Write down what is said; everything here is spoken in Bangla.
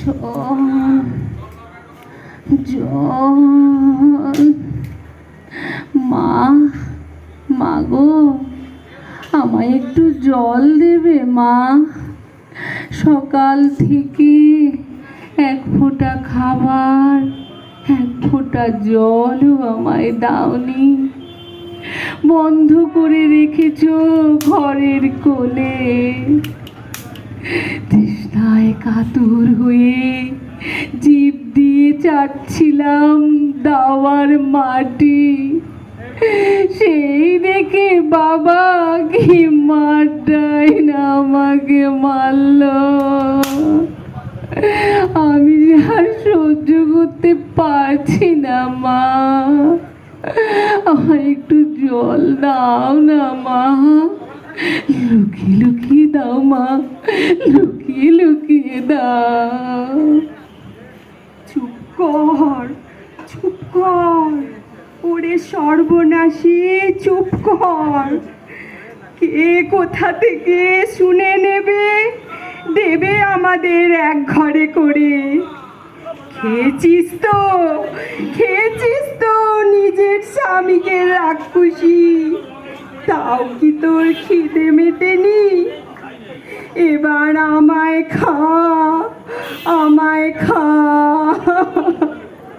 জন জন মা, মা গো, আমায় একটু জল দেবে মা? সকাল থেকে এক ফোঁটা খাবার, এক ফোঁটা জলও আমায় দাওনি। বন্ধ করে রেখেছ ঘরের কোলে। তৃষ্ণায় কাতর হয়ে জিভ দিয়ে চাটছিলাম দাওয়ার মাটি। সেই দেখে বাবা কি মারটাই না আমাকে মারল। আমি আর সহ্য করতে পারছি না মা, আমায় একটু জল দাও না মা। লুকিয়ে লুকিয়ে দাও মা, লুকিয়ে লুকিয়ে দাও। চুপ কর, চুপ কর, ওরে সর্বনাশী, চুপ কর। কে কোথা থেকে শুনে নেবে, দেবে আমাদের এক ঘরে করে। খেয়েছিস তো, খেয়েছিস তো নিজের স্বামীকে রাক্ষসী, তাও কি তোর খিদে মেটেনি? এবার আমায় খা, আমায় খা।